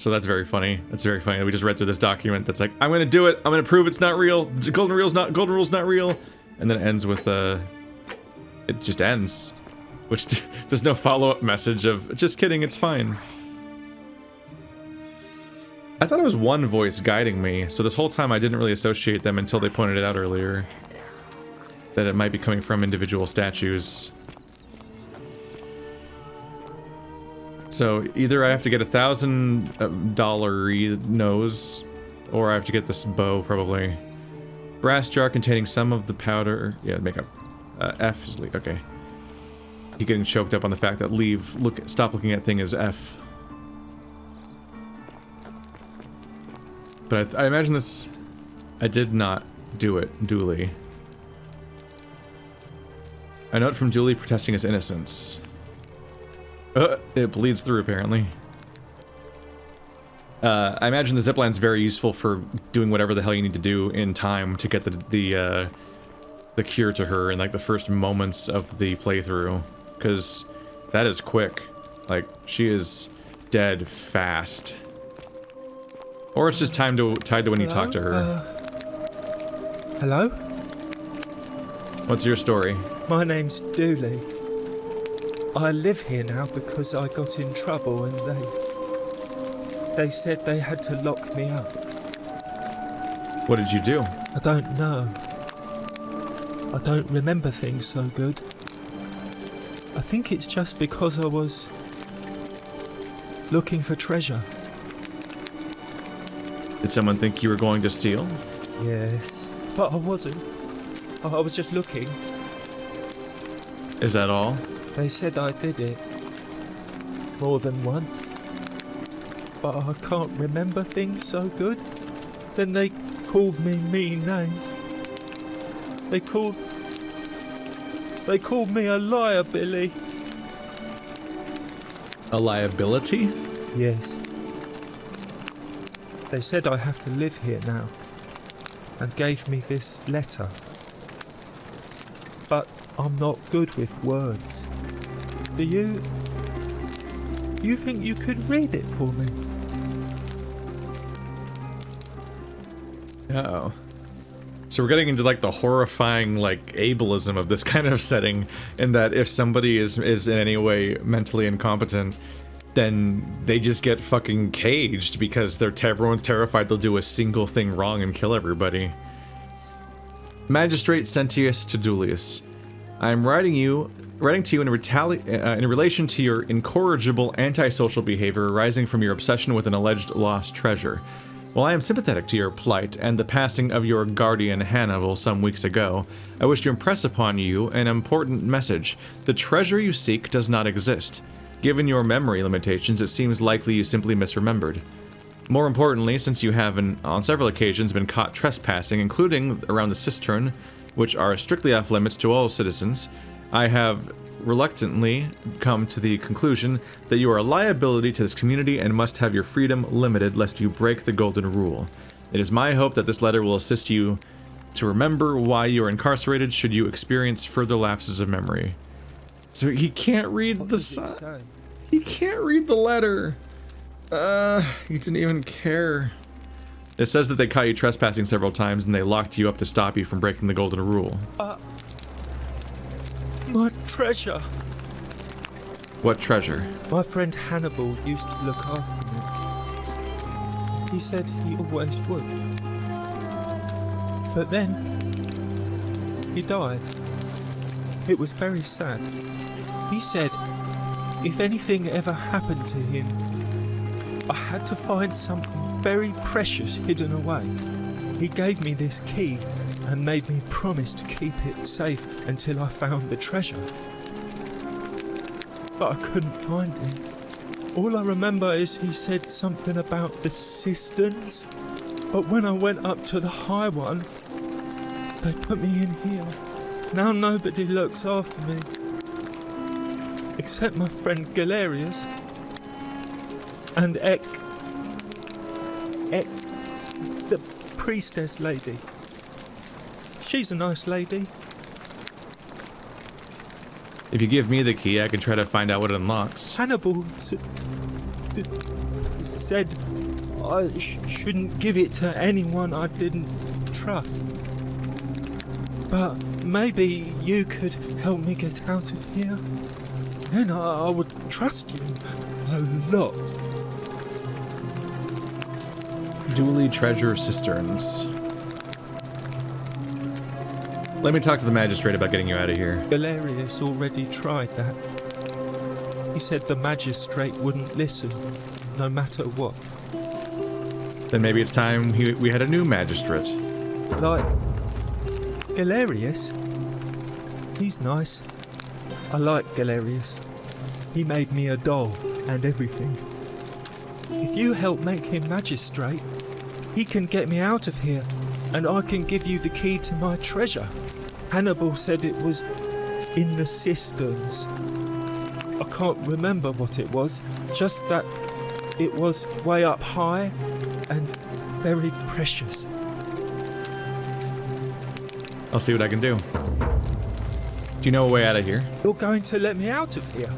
So that's very funny. That's very funny. We just read through this document that's like, I'm gonna do it. I'm gonna prove it's not real. Golden rule's not real. And then it ends with it just ends. Which there's no follow-up message of, just kidding, it's fine. I thought it was one voice guiding me, so this whole time I didn't really associate them until they pointed it out earlier. That it might be coming from individual statues. So either I have to get $1,000 nose, or I have to get this bow, probably. Brass jar containing some of the powder. Yeah, makeup. F is leave. Okay. Keep getting choked up on the fact that stop looking at thing is F. But I imagine this... I did not do it, Dooley. A note from Dooley protesting his innocence. It bleeds through, apparently. I imagine the zipline's very useful for doing whatever the hell you need to do in time to get the cure to her in, like, the first moments of the playthrough. Because that is quick. Like, she is dead fast. Or it's just tied to when you talk to her. Hello? What's your story? My name's Dooley. I live here now because I got in trouble and they said they had to lock me up. What did you do? I don't know. I don't remember things so good. I think it's just because I was looking for treasure. Did someone think you were going to steal? Yes, but I wasn't. I was just looking. Is that all? They said I did it more than once, but I can't remember things so good. Then they called me mean names. They called me a liar, Billy. A liability? Yes. They said I have to live here now, and gave me this letter. But I'm not good with words. Do you think you could read it for me? Uh-oh. So we're getting into, like, the horrifying, like, ableism of this kind of setting, in that if somebody is in any way mentally incompetent, then they just get fucking caged because everyone's terrified they'll do a single thing wrong and kill everybody. Magistrate Sentius to Dulius. I am writing to you in relation to your incorrigible antisocial behavior arising from your obsession with an alleged lost treasure. While I am sympathetic to your plight and the passing of your guardian Hannibal some weeks ago, I wish to impress upon you an important message. The treasure you seek does not exist. Given your memory limitations, it seems likely you simply misremembered. More importantly, since you have on several occasions been caught trespassing, including around the cistern, which are strictly off limits to all citizens, I have reluctantly come to the conclusion that you are a liability to this community and must have your freedom limited lest you break the golden rule. It is my hope that this letter will assist you to remember why you are incarcerated should you experience further lapses of memory. So he can't read he can't read the letter. He didn't even care. It says that they caught you trespassing several times and they locked you up to stop you from breaking the golden rule. My treasure. What treasure? My friend Hannibal used to look after me. He said he always would. But then, he died. It was very sad. He said, if anything ever happened to him, I had to find something very precious hidden away. He gave me this key and made me promise to keep it safe until I found the treasure. But I couldn't find it. All I remember is he said something about the cisterns, but when I went up to the high one, they put me in here. Now nobody looks after me, except my friend Galerius and Ek, the priestess lady. She's a nice lady. If you give me the key, I can try to find out what it unlocks. Hannibal said I shouldn't give it to anyone I didn't trust. But maybe you could help me get out of here. Then I would trust you a lot. Duly treasure cisterns. Let me talk to the magistrate about getting you out of here. Galerius already tried that. He said the magistrate wouldn't listen, no matter what. Then maybe it's time we had a new magistrate. Like Galerius? He's nice. I like Galerius. He made me a doll and everything. If you help make him magistrate, he can get me out of here, and I can give you the key to my treasure. Hannibal said it was in the cisterns. I can't remember what it was, just that it was way up high and very precious. I'll see what I can do. Do you know a way out of here? You're going to let me out of here?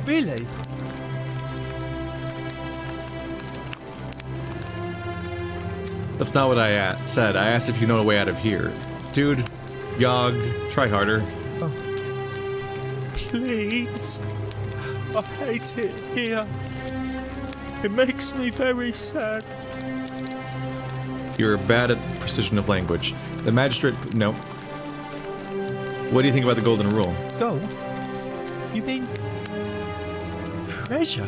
Really? That's not what I said. I asked if you know a way out of here. Dude, Yogg, try harder. Oh. Please. I hate it here. It makes me very sad. You're bad at precision of language. The magistrate... No. What do you think about the golden rule? Gold? You mean... treasure?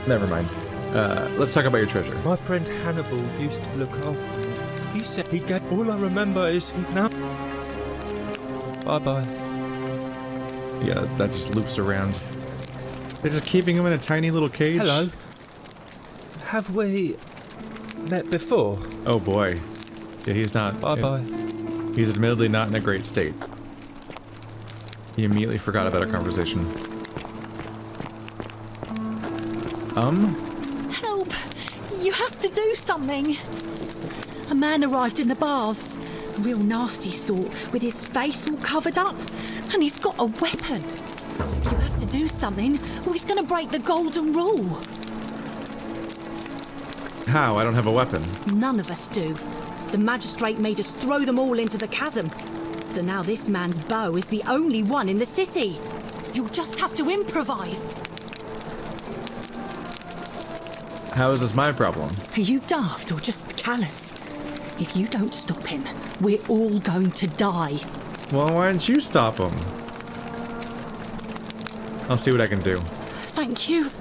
Never mind. Let's talk about your treasure. My friend Hannibal used to look after me. He said he'd get... All I remember is he'd now... Bye-bye. Yeah, that just loops around. They're just keeping him in a tiny little cage? Hello. Have we met before? Oh boy. Yeah, he's not... Bye-bye. He's admittedly not in a great state. He immediately forgot about our conversation. Help! You have to do something! A man arrived in the baths. A real nasty sort, with his face all covered up. And he's got a weapon. You have to do something, or he's gonna break the golden rule. How? I don't have a weapon. None of us do. The magistrate made us throw them all into the chasm. So now this man's bow is the only one in the city. You'll just have to improvise. How is this my problem? Are you daft or just callous? If you don't stop him, we're all going to die. Well, why don't you stop him? I'll see what I can do. Thank you.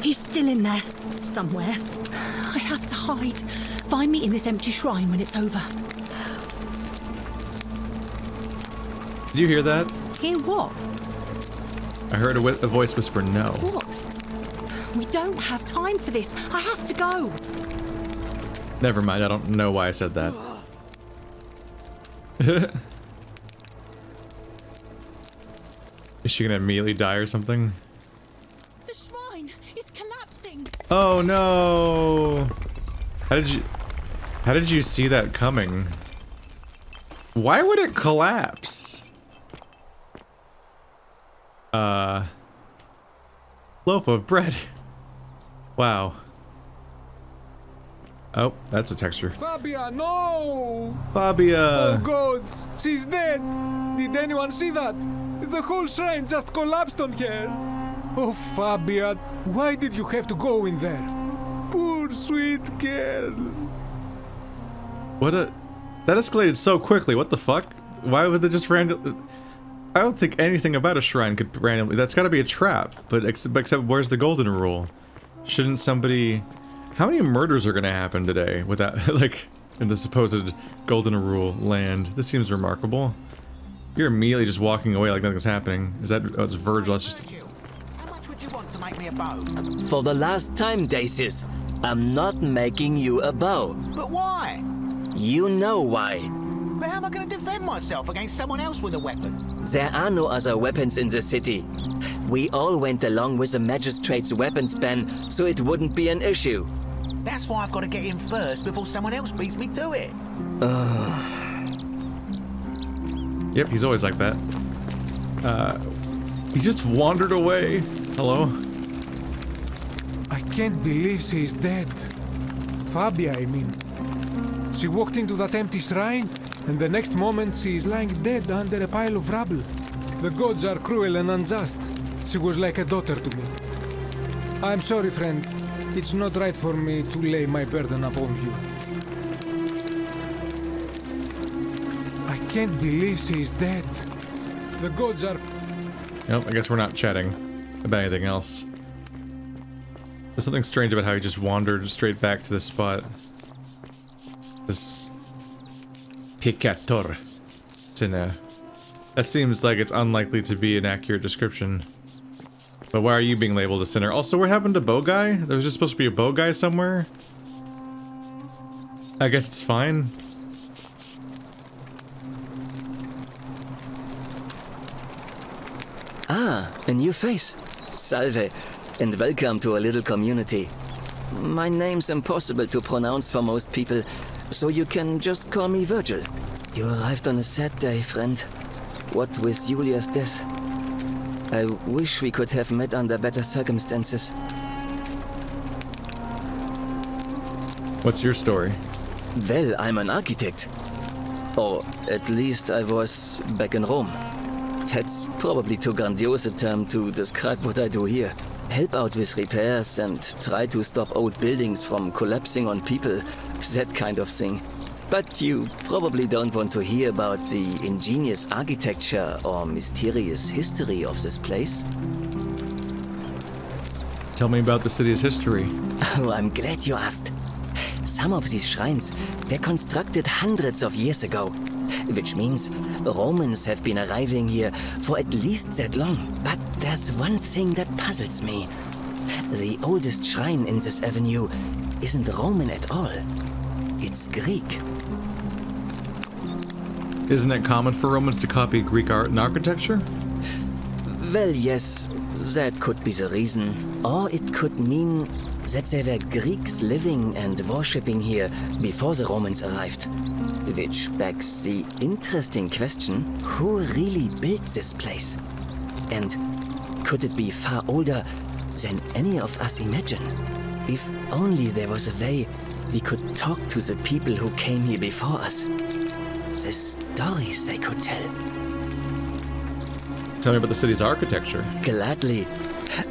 He's still in there, somewhere. I have to hide. Find me in this empty shrine when it's over. Did you hear that? Hear what? I heard a voice whisper no. What? We don't have time for this. I have to go. Never mind, I don't know why I said that. Is she gonna immediately die or something? The shrine is collapsing. Oh no! How did you see that coming? Why would it collapse? Loaf of bread. Wow. Oh, that's a texture. Fabia, no! Fabia! Oh God, she's dead! Did anyone see that? The whole shrine just collapsed on her! Oh Fabia, why did you have to go in there? Poor sweet girl! That escalated so quickly, what the fuck? Why would they just randomly... I don't think anything about a shrine could randomly... That's gotta be a trap, but except where's the golden rule? Shouldn't somebody... How many murders are gonna happen today without, like, in the supposed golden rule land? This seems remarkable. You're immediately just walking away like nothing's happening. Is that... Oh, it's Virgil, that's just... How much would you want to make me a bow? For the last time, Dacis, I'm not making you a bow. But why? You know why. But how am I going to defend myself against someone else with a weapon? There are no other weapons in the city. We all went along with the magistrate's weapons ban, so it wouldn't be an issue. That's why I've got to get in first before someone else beats me to it. Yep, he's always like that. He just wandered away. Hello? I can't believe she is dead. Fabia, I mean. She walked into that empty shrine, and the next moment she is lying dead under a pile of rubble. The gods are cruel and unjust. She was like a daughter to me. I'm sorry, friend. It's not right for me to lay my burden upon you. I can't believe she is dead. The gods are... Nope, I guess we're not chatting about anything else. There's something strange about how he just wandered straight back to this spot. This... Picator. Sinner. That seems like it's unlikely to be an accurate description. But why are you being labeled a sinner? Also, what happened to Bow Guy? There was just supposed to be a Bow Guy somewhere? I guess it's fine. Ah, a new face. Salve, and welcome to a little community. My name's impossible to pronounce for most people, so you can just call me Virgil. You arrived on a sad day, friend. What with Julia's death? I wish we could have met under better circumstances. What's your story? Well, I'm an architect. Or at least I was back in Rome. That's probably too grandiose a term to describe what I do here. Help out with repairs and try to stop old buildings from collapsing on people. That kind of thing. But you probably don't want to hear about the ingenious architecture or mysterious history of this place. Tell me about the city's history. Oh, I'm glad you asked. Some of these shrines were constructed hundreds of years ago, which means Romans have been arriving here for at least that long. But there's one thing that puzzles me. The oldest shrine in this avenue isn't Roman at all. It's Greek. Isn't it common for Romans to copy Greek art and architecture? Well, yes, that could be the reason. Or it could mean that there were Greeks living and worshipping here before the Romans arrived. Which begs the interesting question, who really built this place? And could it be far older than any of us imagine? If only there was a way we could talk to the people who came here before us. The stories they could tell. Tell me about the city's architecture. Gladly.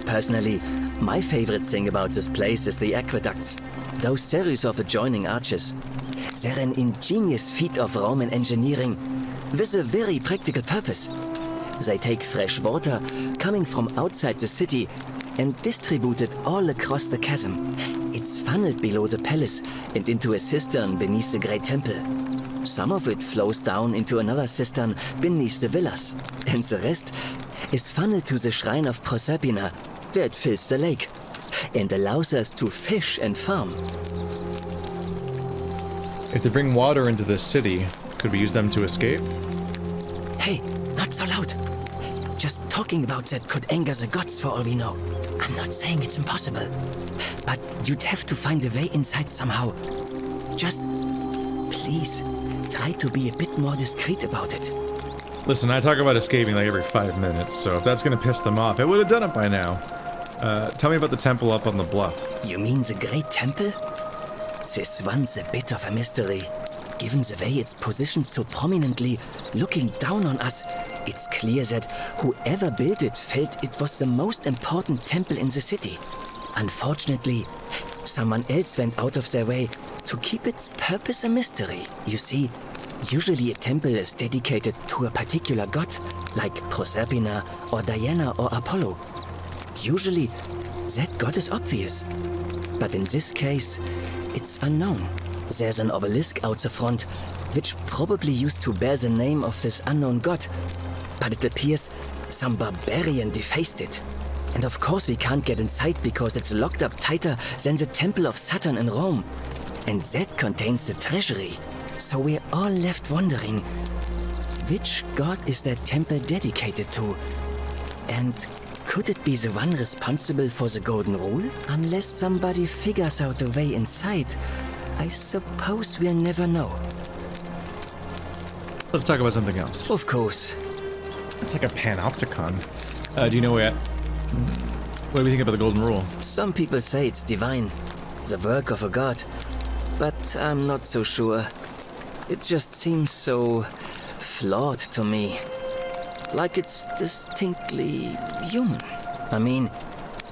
Personally, my favorite thing about this place is the aqueducts. Those series of adjoining arches. They're an ingenious feat of Roman engineering with a very practical purpose. They take fresh water coming from outside the city and distribute it all across the chasm. It's funneled below the palace and into a cistern beneath the great temple. Some of it flows down into another cistern beneath the villas, and the rest is funneled to the shrine of Proserpina, where it fills the lake and allows us to fish and farm. If they bring water into this city, could we use them to escape? Hey, not so loud. Just talking about that could anger the gods for all we know. I'm not saying it's impossible, but you'd have to find a way inside somehow. Just, please, try to be a bit more discreet about it. Listen, I talk about escaping like every 5 minutes, so if that's gonna piss them off, it would have done it by now. Tell me about the temple up on the bluff. You mean the Great Temple? This one's a bit of a mystery. Given the way it's positioned so prominently, looking down on us, it's clear that whoever built it felt it was the most important temple in the city. Unfortunately, someone else went out of their way to keep its purpose a mystery. You see, usually a temple is dedicated to a particular god, like Proserpina or Diana or Apollo. Usually, that god is obvious. But in this case, it's unknown. There's an obelisk out the front, which probably used to bear the name of this unknown god. But it appears some barbarian defaced it. And of course we can't get inside because it's locked up tighter than the Temple of Saturn in Rome. And that contains the treasury. So we're all left wondering, which god is that temple dedicated to? And could it be the one responsible for the Golden Rule? Unless somebody figures out a way inside, I suppose we'll never know. Let's talk about something else. Of course. It's like a panopticon. Do you know what do we think about the golden rule? Some people say it's divine, the work of a god, but I'm not so sure. It just seems so flawed to me. Like it's distinctly human. I mean,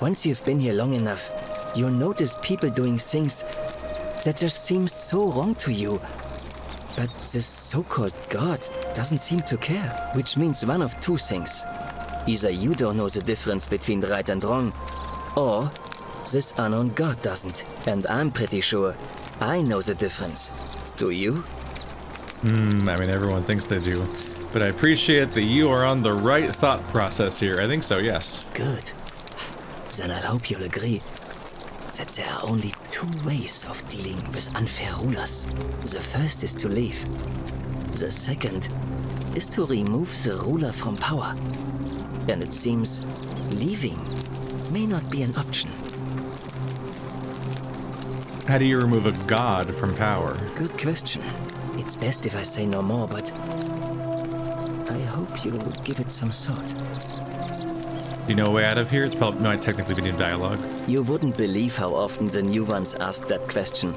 once you've been here long enough, you'll notice people doing things that just seem so wrong to you. But this so-called god doesn't seem to care, which means one of two things. Either you don't know the difference between right and wrong, or this unknown god doesn't. And I'm pretty sure I know the difference. Do you? I mean, everyone thinks they do. But I appreciate that you are on the right thought process here. I think so, yes. Good. Then I hope you'll agree that there are only two ways of dealing with unfair rulers. The first is to leave. The second is to remove the ruler from power. And it seems leaving may not be an option. How do you remove a god from power? Good question. It's best if I say no more, but I hope you'll give it some thought. Do you know a way out of here? It's probably might technically be new dialogue. You wouldn't believe how often the new ones ask that question.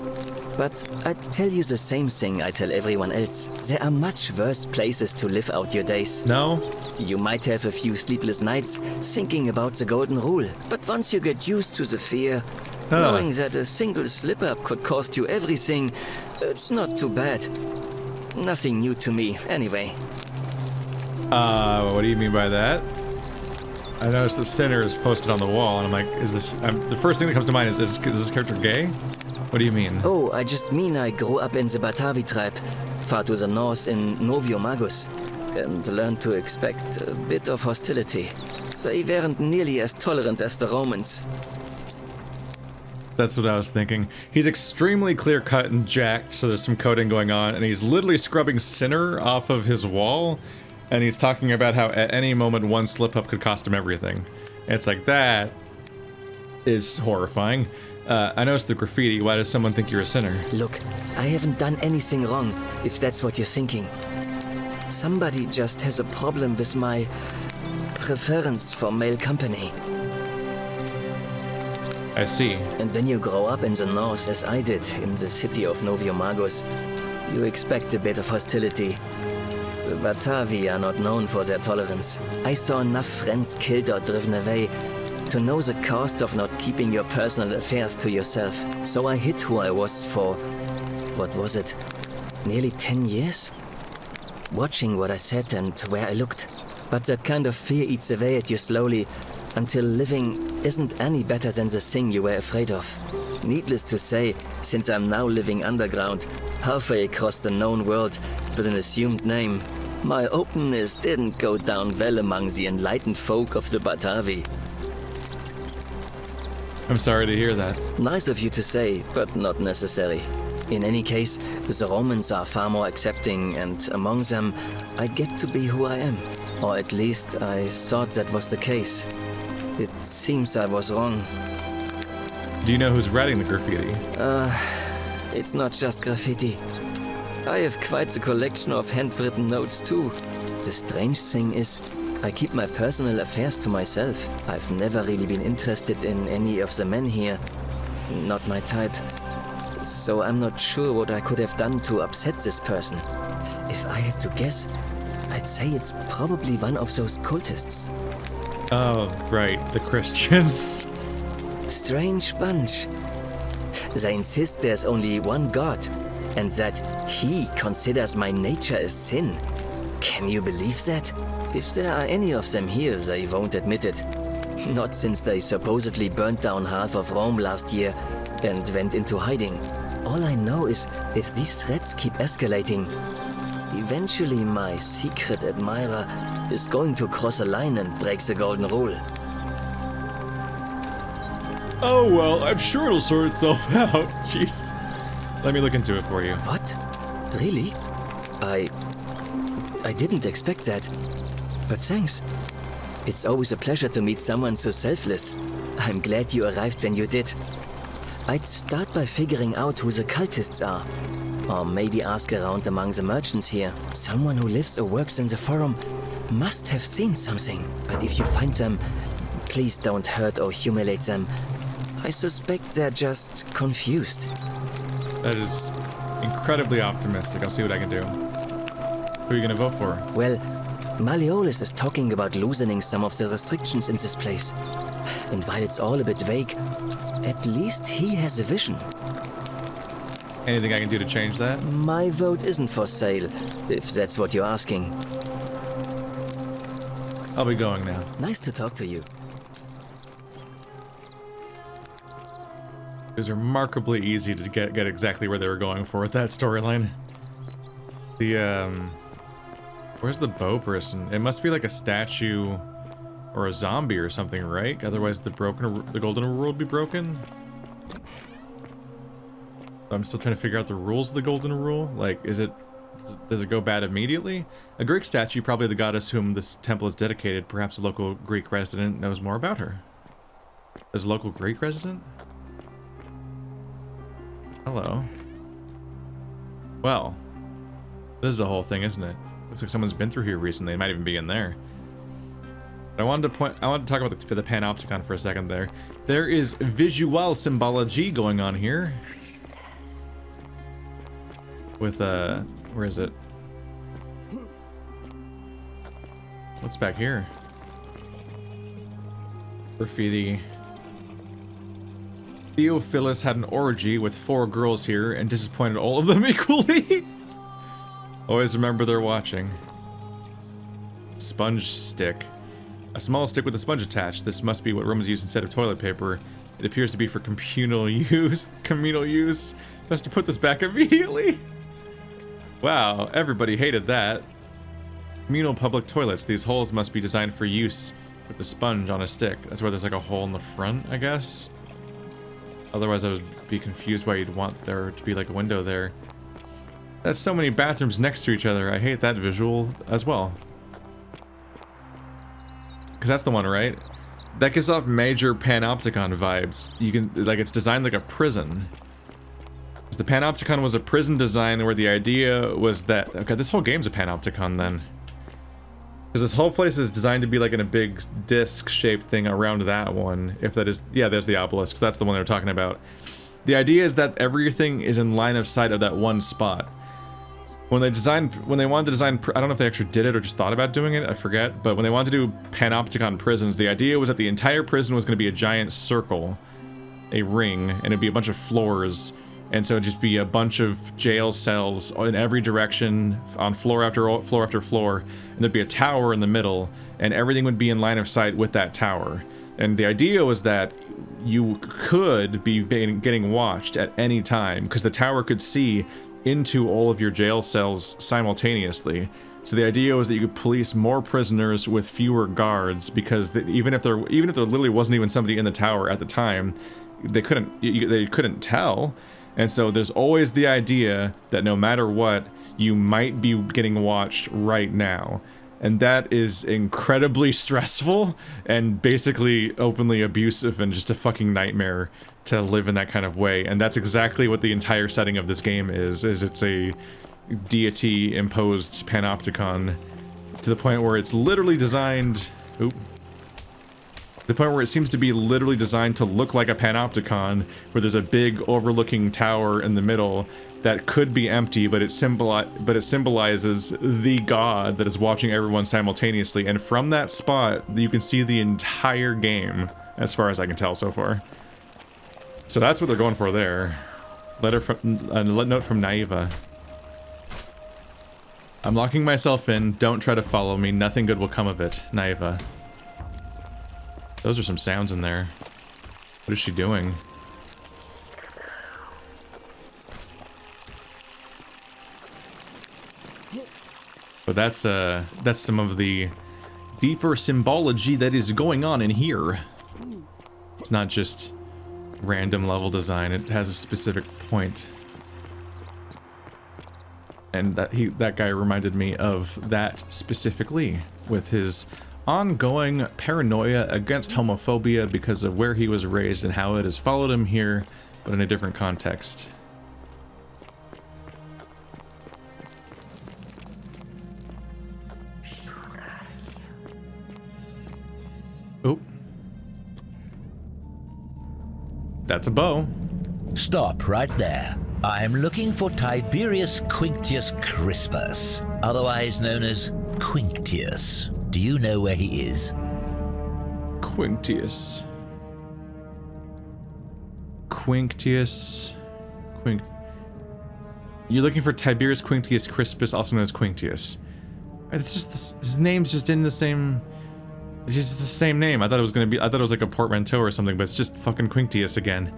But I'd tell you the same thing I tell everyone else. There are much worse places to live out your days. No? You might have a few sleepless nights thinking about the golden rule. But once you get used to the fear, knowing that a single slip-up could cost you everything, it's not too bad. Nothing new to me, anyway. What do you mean by that? I noticed the sinner is posted on the wall, and I'm like, is this... the first thing that comes to mind is this character gay? What do you mean? Oh, I just mean I grew up in the Batavi tribe, far to the north in Novio Magus, and learned to expect a bit of hostility. They weren't nearly as tolerant as the Romans. That's what I was thinking. He's extremely clear-cut and jacked, so there's some coding going on, and he's literally scrubbing Sinner off of his wall, and he's talking about how at any moment one slip-up could cost him everything. And it's like, that is horrifying. I noticed the graffiti. Why does someone think you're a sinner? Look, I haven't done anything wrong, if that's what you're thinking. Somebody just has a problem with my preference for male company. I see. And when you grow up in the north, as I did, in the city of Novio Magus, you expect a bit of hostility. The Batavi are not known for their tolerance. I saw enough friends killed or driven away to know the cost of not keeping your personal affairs to yourself. So I hid who I was for, what was it, nearly 10 years? Watching what I said and where I looked. But that kind of fear eats away at you slowly, until living isn't any better than the thing you were afraid of. Needless to say, since I'm now living underground, halfway across the known world with an assumed name, my openness didn't go down well among the enlightened folk of the Batavi. I'm sorry to hear that. Nice of you to say, but not necessary. In any case, the Romans are far more accepting, and among them, I get to be who I am. Or at least I thought that was the case. It seems I was wrong. Do you know who's writing the graffiti? It's not just graffiti. I have quite a collection of handwritten notes too. The strange thing is, I keep my personal affairs to myself. I've never really been interested in any of the men here. Not my type. So I'm not sure what I could have done to upset this person. If I had to guess, I'd say it's probably one of those cultists. Oh, right, the Christians. Strange bunch. They insist there's only one God, and that he considers my nature a sin. Can you believe that? If there are any of them here, they won't admit it. Not since they supposedly burnt down half of Rome last year and went into hiding. All I know is if these threats keep escalating, eventually my secret admirer is going to cross a line and break the golden rule. Oh, well, I'm sure it'll sort itself out. Jeez. Let me look into it for you. What? Really? I didn't expect that. But thanks. It's always a pleasure to meet someone so selfless. I'm glad you arrived when you did. I'd start by figuring out who the cultists are. Or maybe ask around among the merchants here. Someone who lives or works in the forum must have seen something. But if you find them, please don't hurt or humiliate them. I suspect they're just confused. That is incredibly optimistic. I'll see what I can do. Who are you gonna vote for? Well, Malleolus is talking about loosening some of the restrictions in this place. And while it's all a bit vague, at least he has a vision. Anything I can do to change that? My vote isn't for sale, if that's what you're asking. I'll be going now. Nice to talk to you. It was remarkably easy to get exactly where they were going for with that storyline. The, where's the bow person? It must be like a statue or a zombie or something, right? Otherwise the golden rule would be broken. I'm still trying to figure out the rules of the golden rule. Like, does it go bad immediately? A Greek statue, probably the goddess whom this temple is dedicated. Perhaps a local Greek resident knows more about her. There's a local Greek resident? Hello. Well, this is a whole thing, isn't it? Looks like someone's been through here recently. They might even be in there. But I wanted to talk about the panopticon for a second there. There is visual symbology going on here. With, where is it? What's back here? Graffiti. Theophilus had an orgy with 4 girls here and disappointed all of them equally. Always remember they're watching. Sponge stick. A small stick with a sponge attached. This must be what Romans used instead of toilet paper. It appears to be for communal use. Communal use. Best to put this back immediately. Wow, everybody hated that. Communal public toilets. These holes must be designed for use with the sponge on a stick. That's why there's like a hole in the front, I guess. Otherwise I would be confused why you'd want there to be like a window there. That's so many bathrooms next to each other. I hate that visual as well. Because that's the one, right? That gives off major panopticon vibes. You can, like, it's designed like a prison. The panopticon was a prison design where the idea was that... Okay, this whole game's a panopticon then. Because this whole place is designed to be like in a big disc-shaped thing around that one. If that is... Yeah, there's the obelisk. That's the one they were talking about. The idea is that everything is in line of sight of that one spot. When they wanted to design... I don't know if they actually did it or just thought about doing it, I forget. But when they wanted to do panopticon prisons, the idea was that the entire prison was going to be a giant circle. A ring, and it'd be a bunch of floors. And so it'd just be a bunch of jail cells in every direction, on floor after floor after floor, and there'd be a tower in the middle, and everything would be in line of sight with that tower. And the idea was that you could be getting watched at any time, because the tower could see into all of your jail cells simultaneously. So the idea was that you could police more prisoners with fewer guards, because even if there literally wasn't even somebody in the tower at the time, they couldn't tell. And so there's always the idea that no matter what, you might be getting watched right now. And that is incredibly stressful and basically openly abusive and just a fucking nightmare to live in that kind of way. And that's exactly what the entire setting of this game is it's a deity-imposed panopticon to the point where it's literally designed... The point where it seems to be literally designed to look like a panopticon, where there's a big overlooking tower in the middle that could be empty, but it symbolizes the god that is watching everyone simultaneously. And from that spot, you can see the entire game, as far as I can tell so far. So that's what they're going for there. A note from Naiva. I'm locking myself in. Don't try to follow me. Nothing good will come of it, Naiva. Those are some sounds in there. What is she doing? But that's some of the deeper symbology that is going on in here. It's not just random level design, it has a specific point. And that guy reminded me of that specifically, with his ongoing paranoia against homophobia because of where he was raised and how it has followed him here, but in a different context. That's a bow. Stop right there. I'm looking for Tiberius Quinctius Crispus, otherwise known as Quinctius. Do you know where he is? Quinctius. You're looking for Tiberius Quinctius Crispus, also known as Quinctius. It's just his name's just in the same. It's just the same name. I thought it was like a portmanteau or something, but it's just fucking Quinctius again.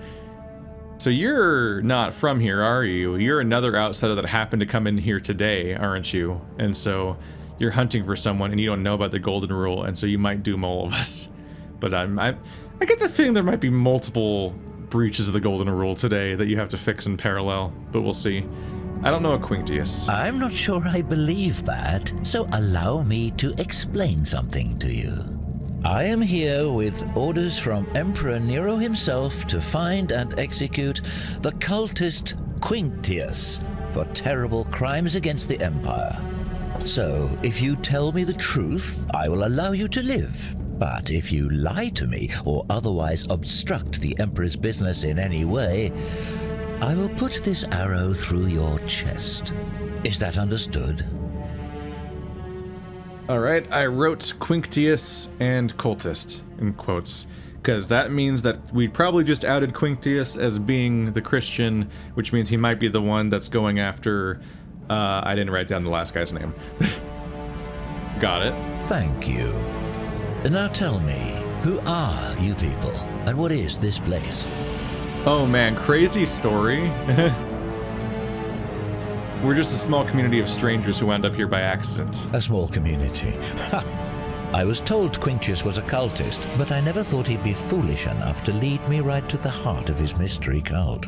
So you're not from here, are you? You're another outsider that happened to come in here today, aren't you? And so you're hunting for someone, and you don't know about the golden rule, and so you might doom all of us. But I get the feeling there might be multiple breaches of the golden rule today that you have to fix in parallel, but we'll see. I don't know a Quinctius. I'm not sure I believe that, so allow me to explain something to you. I am here with orders from Emperor Nero himself to find and execute the cultist Quinctius for terrible crimes against the Empire. So, if you tell me the truth, I will allow you to live. But if you lie to me or otherwise obstruct the Emperor's business in any way, I will put this arrow through your chest. Is that understood? Alright, I wrote Quinctius and cultist in quotes, because that means that we probably just outed Quinctius as being the Christian, which means he might be the one that's going after, I didn't write down the last guy's name. Got it. Thank you. Now tell me, who are you people, and what is this place? Oh man, crazy story. We're just a small community of strangers who wound up here by accident. A small community. I was told Quinctius was a cultist, but I never thought he'd be foolish enough to lead me right to the heart of his mystery cult.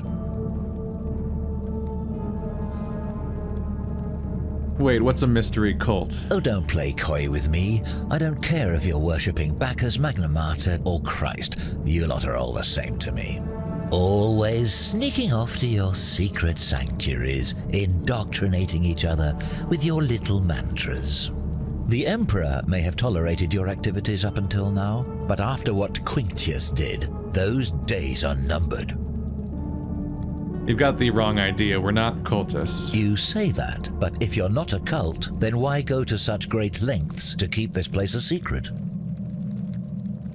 Wait, what's a mystery cult? Oh, don't play coy with me. I don't care if you're worshipping Bacchus, Magna Mater, or Christ. You lot are all the same to me. Always sneaking off to your secret sanctuaries, indoctrinating each other with your little mantras. The Emperor may have tolerated your activities up until now, but after what Quinctius did, those days are numbered. You've got the wrong idea. We're not cultists. You say that, but if you're not a cult, then why go to such great lengths to keep this place a secret?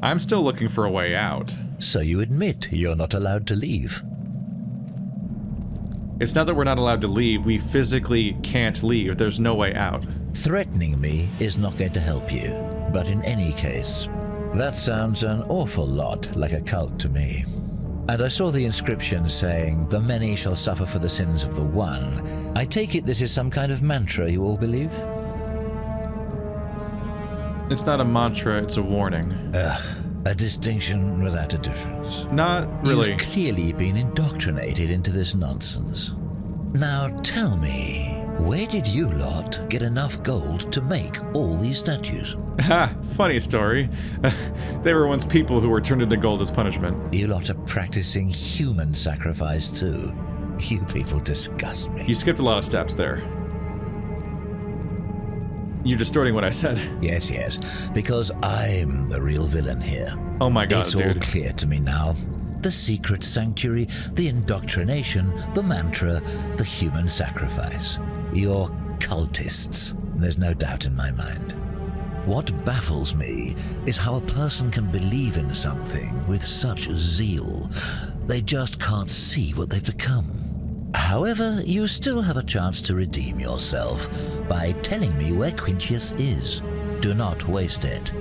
I'm still looking for a way out. So you admit you're not allowed to leave? It's not that we're not allowed to leave. We physically can't leave. There's no way out. Threatening me is not going to help you. But in any case, that sounds an awful lot like a cult to me. And I saw the inscription saying, "The many shall suffer for the sins of the one." I take it this is some kind of mantra you all believe? It's not a mantra, it's a warning. A distinction without a difference. Not really. You've clearly been indoctrinated into this nonsense. Now tell me, where did you lot get enough gold to make all these statues? Ha! Funny story. They were once people who were turned into gold as punishment. You lot are practicing human sacrifice too. You people disgust me. You skipped a lot of steps there. You're distorting what I said. Yes, because I'm the real villain here. Oh my god, it's dude. all clear to me now. The secret sanctuary, the indoctrination, the mantra, the human sacrifice. You're cultists. There's no doubt in my mind. What baffles me is how a person can believe in something with such zeal. They just can't see what they've become. However, you still have a chance to redeem yourself by telling me where Quinctius is. Do not waste it.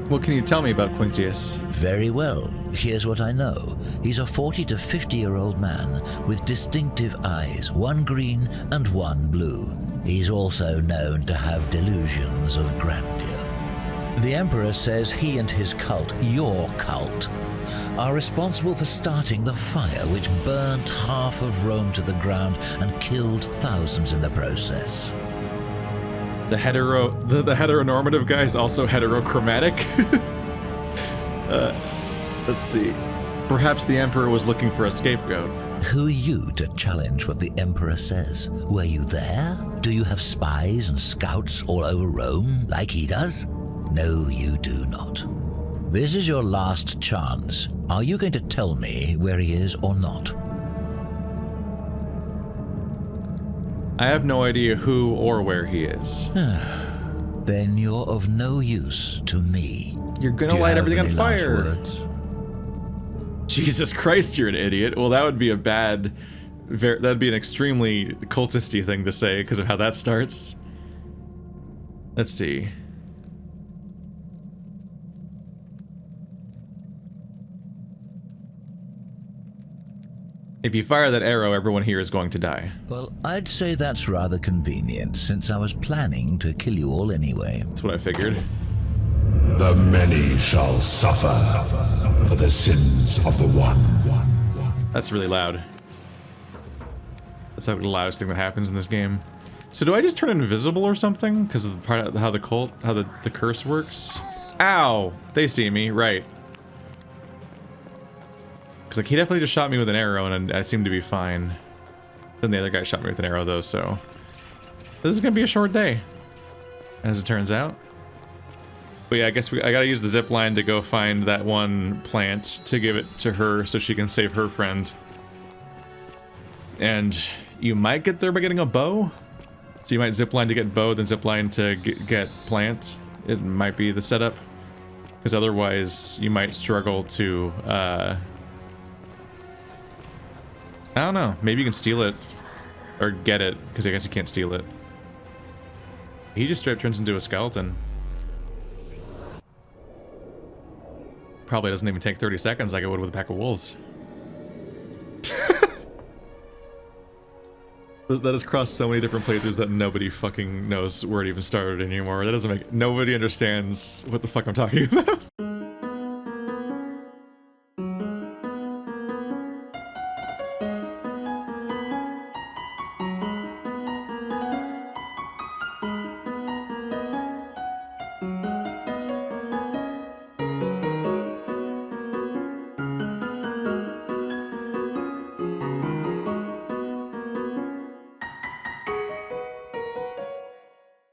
What can you tell me about Quinctius? Very well. Here's what I know. He's a 40 to 50-year-old man with distinctive eyes, one green and one blue. He's also known to have delusions of grandeur. The Emperor says he and his cult, your cult, are responsible for starting the fire which burnt half of Rome to the ground and killed thousands in the process. The heteronormative guy is also heterochromatic? Let's see. Perhaps the Emperor was looking for a scapegoat. Who are you to challenge what the Emperor says? Were you there? Do you have spies and scouts all over Rome like he does? No, you do not. This is your last chance. Are you going to tell me where he is or not? I have no idea who or where he is. Then you're of no use to me. You're gonna Do you light have everything on any last fire. words? Jesus Christ, you're an idiot. Well, that would be a bad... that'd be an extremely cultisty thing to say because of how that starts. Let's see. If you fire that arrow, everyone here is going to die. Well, I'd say that's rather convenient, since I was planning to kill you all anyway. That's what I figured. The many shall suffer for the sins of the one. That's really loud. That's like the loudest thing that happens in this game. So do I just turn invisible or something? Because of the part of how the curse works? Ow! They see me, right. Because like he definitely just shot me with an arrow and I seem to be fine. Then the other guy shot me with an arrow though, so... This is gonna be a short day. As it turns out. But yeah, I guess I gotta use the zip line to go find that one plant to give it to her so she can save her friend. And you might get there by getting a bow. So you might zip line to get bow, then zip line to get plant. It might be the setup. Because otherwise you might struggle to, I don't know, maybe you can steal it. Or get it, because I guess you can't steal it. He just straight turns into a skeleton. Probably doesn't even take 30 seconds like it would with a pack of wolves. That has crossed so many different playthroughs that nobody fucking knows where it even started anymore. That doesn't make... Nobody understands what the fuck I'm talking about.